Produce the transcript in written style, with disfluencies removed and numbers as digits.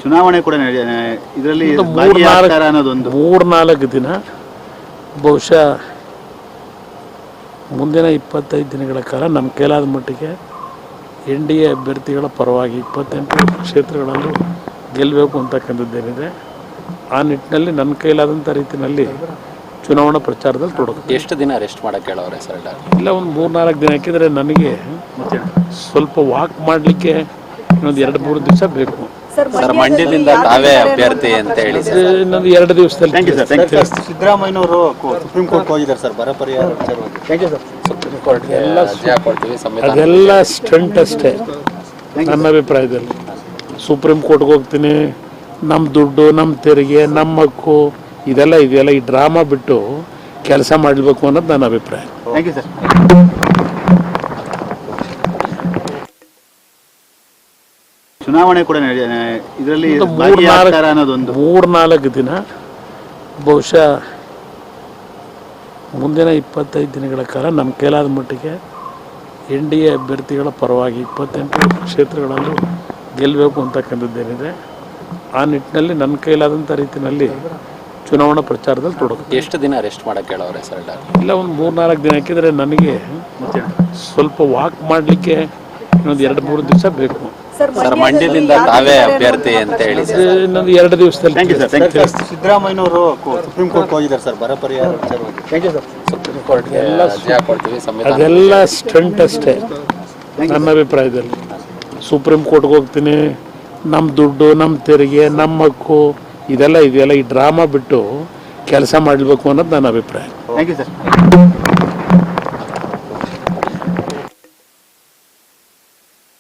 ಚುನಾವಣೆ ಕೂಡ ಇದರಲ್ಲಿ ಭಾಗಿಯಾಗ್ತಾರಾ ಅನ್ನೋದೊಂದು 3-4 ದಿನ ಬಹುಶಃ ಮುಂದಿನ 25 ದಿನಗಳ ಕಾಲ ನಮ್ಮ ಕೈಲಾದ ಮಟ್ಟಿಗೆ NDA ಅಭ್ಯರ್ಥಿಗಳ ಪರವಾಗಿ 28 ಕ್ಷೇತ್ರಗಳಲ್ಲೂ ಗೆಲ್ಲಬೇಕು ಅಂತಕ್ಕಂಥದ್ದೇನಿದೆ. ಆ ನಿಟ್ಟಿನಲ್ಲಿ ನನ್ನ ಕೈಲಾದಂಥ ರೀತಿಯಲ್ಲಿ ಚುನಾವಣಾ ಪ್ರಚಾರದಲ್ಲಿ ತೊಡಗುತ್ತೆ. ಎಷ್ಟು ದಿನ ರೆಸ್ಟ್ ಮಾಡಕ್ಕೆ ಹೇಳೋರೆ ಸರ್? ಇಲ್ಲ, ಒಂದು 3-4 ದಿನ ಯಾಕೆಂದರೆ ನನಗೆ ಸ್ವಲ್ಪ ವಾಕ್ ಮಾಡಲಿಕ್ಕೆ ಇನ್ನೊಂದು 2-3 ದಿವಸ ಬೇಕು. ಸರ್, ಮಂಡ್ಯದಿಂದ ತಾವೇ ಅಭ್ಯರ್ಥಿ ಅಂತ ಹೇಳಿ ಇನ್ನೊಂದು 2 ದಿವಸದಲ್ಲಿ. ಸಿದ್ದರಾಮಯ್ಯನವರು ಸುಪ್ರೀಂ ಕೋರ್ಟ್ ಹೋಗಿದ್ದಾರೆ ಸರ್ ಬರ ಪರಿಹಾರ ವಿಚಾರವಾಗಿ. ಸುಪ್ರೀಂ ಕೋರ್ಟ್ಗೆ ಅರ್ಜಿ ಹಾಕೊಳ್ತೀವಿ, ಅದೆಲ್ಲ ಸ್ಟಂಟ್ ಅಷ್ಟೇ ನನ್ನ ಅಭಿಪ್ರಾಯದಲ್ಲಿ. ಸುಪ್ರೀಂ ಕೋರ್ಟ್ಗೆ ಹೋಗ್ತೀನಿ, ನಮ್ಮ ದುಡ್ಡು, ನಮ್ಮ ತೆರಿಗೆ, ನಮ್ಮ ಹಕ್ಕು ಇದೆಲ್ಲ ಇದೆಯಲ್ಲ, ಈ ಡ್ರಾಮಾ ಬಿಟ್ಟು ಕೆಲಸ ಮಾಡಬೇಕು ಅನ್ನೋದು ನನ್ನ ಅಭಿಪ್ರಾಯ. Thank you sir. ಚುನಾವಣೆ ಕೂಡ ಇದರಲ್ಲಿ ಭಾಗಿಯಾಗ್ತಾರಾ ಅನ್ನೋದೊಂದು 3-4 ದಿನ ಬಹುಶಃ ಮುಂದಿನ 25 ದಿನಗಳ ಕಾಲ ನಮ್ಮ ಕೈಲಾದ ಮಟ್ಟಿಗೆ NDA ಅಭ್ಯರ್ಥಿಗಳ ಪರವಾಗಿ 28 ಕ್ಷೇತ್ರಗಳಲ್ಲೂ ಗೆಲ್ಲಬೇಕು ಅಂತಕ್ಕಂಥದ್ದೇನಿದೆ. ಆ ನಿಟ್ಟಿನಲ್ಲಿ ನನ್ನ ಕೈಲಾದಂಥ ರೀತಿಯಲ್ಲಿ ಚುನಾವಣಾ ಪ್ರಚಾರದಲ್ಲಿ ತೊಡಗುತ್ತೆ. ಎಷ್ಟು ದಿನ ರೆಸ್ಟ್ ಮಾಡಕ್ಕೆ ಹೇಳೋರೆ ಸರ್? ಇಲ್ಲ, ಒಂದು 3-4 ದಿನ ಯಾಕೆಂದರೆ ನನಗೆ ಸ್ವಲ್ಪ ವಾಕ್ ಮಾಡಲಿಕ್ಕೆ ಇನ್ನೊಂದು 2-3 ದಿವಸ ಬೇಕು. ಸರ್, ಮಂಡ್ಯದಿಂದ ತಾವೇ ಅಭ್ಯರ್ಥಿ ಅಂತ ಹೇಳಿ ಇನ್ನೊಂದು 2 ದಿವಸದಲ್ಲಿ. ಸಿದ್ದರಾಮಯ್ಯನವರು ಸುಪ್ರೀಂ ಕೋರ್ಟ್ ಹೋಗಿದ್ದಾರೆ ಸರ್ ಬರ ಪರಿಹಾರ ವಿಚಾರವಾಗಿ. ಸುಪ್ರೀಂ ಕೋರ್ಟ್ಗೆ ಅರ್ಜಿ ಹಾಕೊಳ್ತೀವಿ, ಅದೆಲ್ಲ ಸ್ಟಂಟ್ ಅಷ್ಟೇ ನನ್ನ ಅಭಿಪ್ರಾಯದಲ್ಲಿ. ಸುಪ್ರೀಂ ಕೋರ್ಟ್ಗೆ ಹೋಗ್ತೀನಿ, ನಮ್ಮ ದುಡ್ಡು, ನಮ್ಮ ತೆರಿಗೆ, ನಮ್ಮ ಹಕ್ಕು ಇದೆಲ್ಲ ಇದೆಯಲ್ಲ, ಈ ಡ್ರಾಮಾ ಬಿಟ್ಟು ಕೆಲಸ ಮಾಡಬೇಕು ಅನ್ನೋದು ನನ್ನ ಅಭಿಪ್ರಾಯ. Thank you sir.